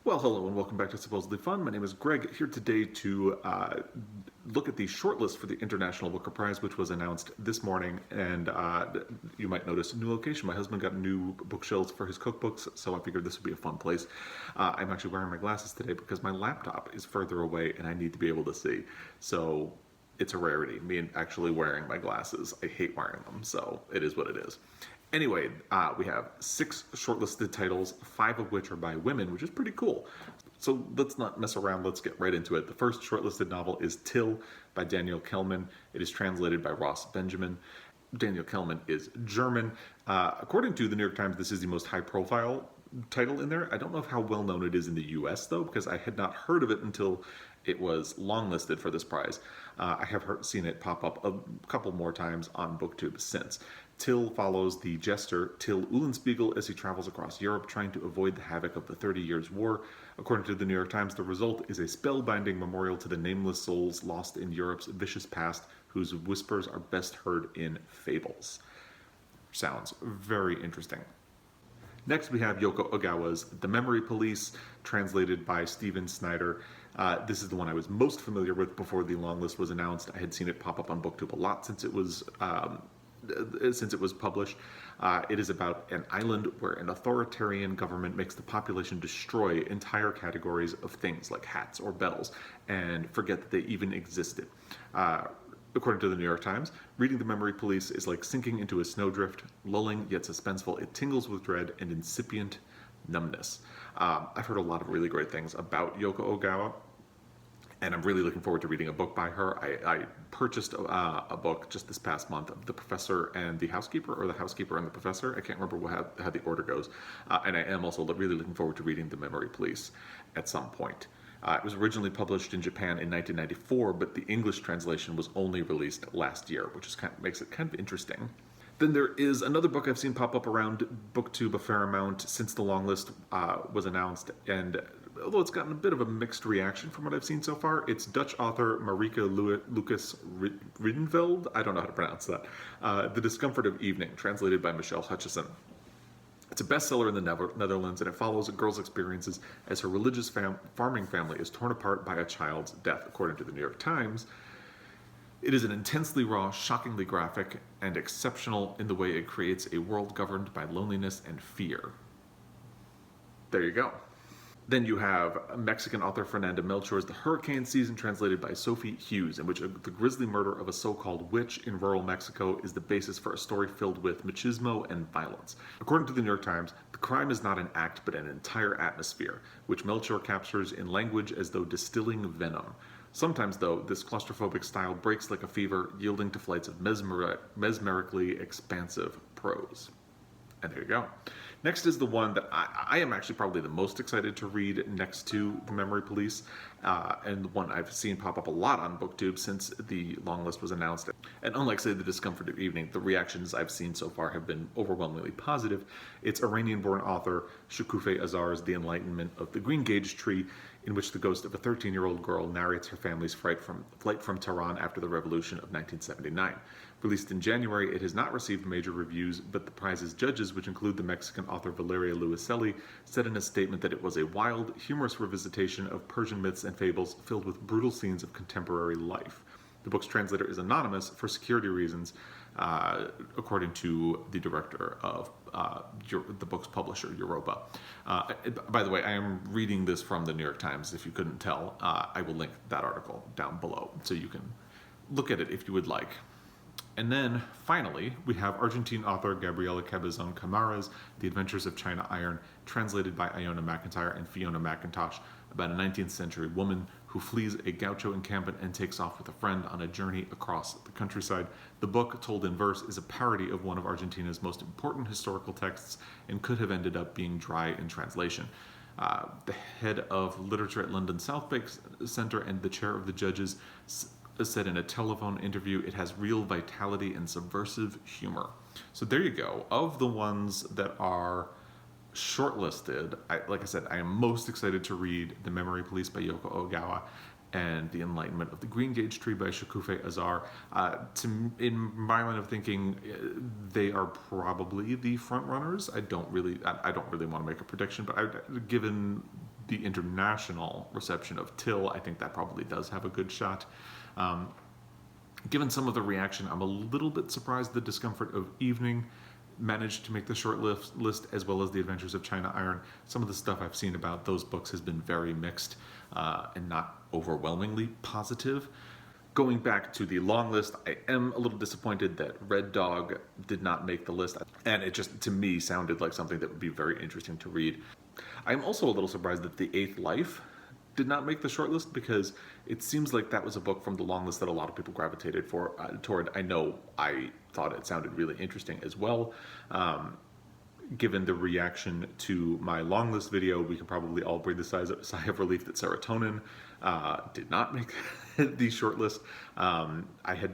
Well, hello and welcome back to Supposedly Fun. My name is Greg, here today to look at the shortlist for the International Booker Prize, which was announced this morning. And you might notice a new location. My husband got new bookshelves for his cookbooks, so I figured this would be a fun place. I'm actually wearing my glasses today because my laptop is further away and I need to be able to see. So it's a rarity, me actually wearing my glasses. I hate wearing them, so it is what it is. Anyway, we have 6 shortlisted titles, 5 of which are by women, which is pretty cool. So let's not mess around, let's get right into it. The first shortlisted novel is Tyll by Daniel Kehlmann. It is translated by Ross Benjamin. Daniel Kehlmann is German. According to the New York Times, this is the most high-profile title in there. I don't know how well known it is in the US, though, because I had not heard of it until it was longlisted for this prize. I have seen it pop up a couple more times on BookTube since. Tyll follows the jester Till Eulenspiegel as he travels across Europe trying to avoid the havoc of the 30 Years' War. According to the New York Times, the result is a spellbinding memorial to the nameless souls lost in Europe's vicious past, whose whispers are best heard in fables. Sounds very interesting. Next, we have Yoko Ogawa's The Memory Police, translated by Snyder. This is the one I was most familiar with before the long list was announced. I had seen it pop up on BookTube a lot since it was published. It is about an island where an authoritarian government makes the population destroy entire categories of things like hats or bells and forget that they even existed. According to the New York Times, reading The Memory Police is like sinking into a snowdrift, lulling yet suspenseful. It tingles with dread and incipient numbness. I've heard a lot of really great things about Yoko Ogawa, and I'm really looking forward to reading a book by her. I purchased a book just this past month of The Professor and the Housekeeper, or The Housekeeper and the Professor. I can't remember how the order goes. And I am also really looking forward to reading The Memory Police at some point. It was originally published in Japan in 1994, but the English translation was only released last year, which makes it kind of interesting. Then there is another book I've seen pop up around BookTube a fair amount since the long list was announced, and although it's gotten a bit of a mixed reaction from what I've seen so far, it's Dutch author Marieke Lucas Rijneveld, I don't know how to pronounce that, The Discomfort of Evening, translated by Michele Hutchison. It's a bestseller in the Netherlands, and it follows a girl's experiences as her religious farming family is torn apart by a child's death, according to the New York Times. It is an intensely raw, shockingly graphic, and exceptional in the way it creates a world governed by loneliness and fear. There you go. Then you have Mexican author Fernanda Melchor's The Hurricane Season, translated by Sophie Hughes, in which the grisly murder of a so-called witch in rural Mexico is the basis for a story filled with machismo and violence. According to the New York Times, the crime is not an act but an entire atmosphere, which Melchor captures in language as though distilling venom. Sometimes, though, this claustrophobic style breaks like a fever, yielding to flights of mesmerically expansive prose. And there you go. Next is the one that I am actually probably the most excited to read next to The Memory Police, and the one I've seen pop up a lot on BookTube since the long list was announced. And unlike, say, The Discomfort of Evening, the reactions I've seen so far have been overwhelmingly positive. It's Iranian-born author Shokoofeh Azar's The Enlightenment of the Greengage Tree, in which the ghost of a 13-year-old girl narrates her family's flight from Tehran after the revolution of 1979. Released in January, it has not received major reviews, but the prize's judges, which include the Mexican author Valeria Luiselli, said in a statement that it was a wild, humorous revisitation of Persian myths and fables filled with brutal scenes of contemporary life. The book's translator is anonymous for security reasons, according to the director of the book's publisher, Europa. By the way, I am reading this from the New York Times, if you couldn't tell. I will link that article down below, so you can look at it if you would like. And then, finally, we have Argentine author Gabriela Cavazos Cámara's The Adventures of China Iron, translated by Iona Macintyre and Fiona Mackintosh, about a 19th century woman who flees a gaucho encampment and takes off with a friend on a journey across the countryside. The book, told in verse, is a parody of one of Argentina's most important historical texts and could have ended up being dry in translation. The head of literature at London South Bank Centre and the chair of the judges said in a telephone interview, it has real vitality and subversive humor. So there you go. Of the ones that are shortlisted, like I said, I am most excited to read The Memory Police by Yoko Ogawa and The Enlightenment of the Greengage Tree by Shokoofeh Azar. In my line of thinking, they are probably the front runners. I don't really want to make a prediction, but given the international reception of Tyll, I think that probably does have a good shot. Given some of the reaction, I'm a little bit surprised the Discomfort of Evening managed to make the short list, as well as the Adventures of China Iron. Some of the stuff I've seen about those books has been very mixed and not overwhelmingly positive. Going back to the long list, I am a little disappointed that Red Dog did not make the list, and it just, to me, sounded like something that would be very interesting to read. I'm also a little surprised that The Eighth Life did not make the shortlist, because it seems like that was a book from the long list that a lot of people gravitated toward. I know I thought it sounded really interesting as well. Given the reaction to my long list video, we can probably all breathe a sigh of relief that Serotonin did not make the shortlist. I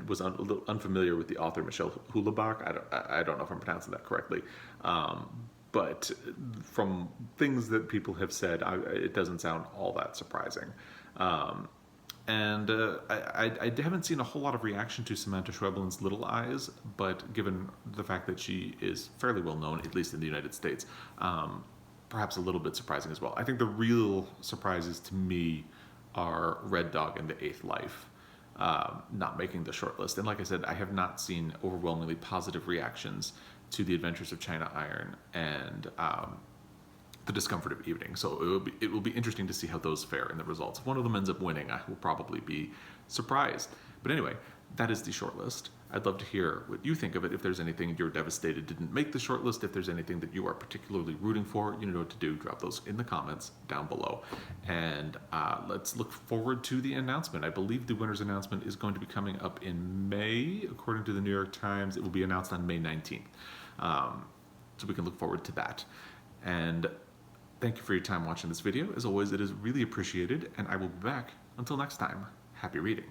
was a little unfamiliar with the author Michele Houellebecq. I don't know if I'm pronouncing that correctly. But from things that people have said, it doesn't sound all that surprising. I haven't seen a whole lot of reaction to Samantha Schweblin's Little Eyes, but given the fact that she is fairly well known, at least in the United States, perhaps a little bit surprising as well. I think the real surprises to me are Red Dog and The Eighth Life not making the shortlist. And like I said, I have not seen overwhelmingly positive reactions to The Adventures of China Iron and The Discomfort of Evening. So it will be interesting to see how those fare in the results. If one of them ends up winning, I will probably be surprised. But anyway, that is the shortlist. I'd love to hear what you think of it. If there's anything you're devastated didn't make the shortlist, if there's anything that you are particularly rooting for, you know what to do. Drop those in the comments down below. And let's look forward to the announcement. I believe the winner's announcement is going to be coming up in May. According to the New York Times, it will be announced on May 19th. So we can look forward to that. And thank you for your time watching this video. As always, it is really appreciated, and I will be back. Until next time, happy reading.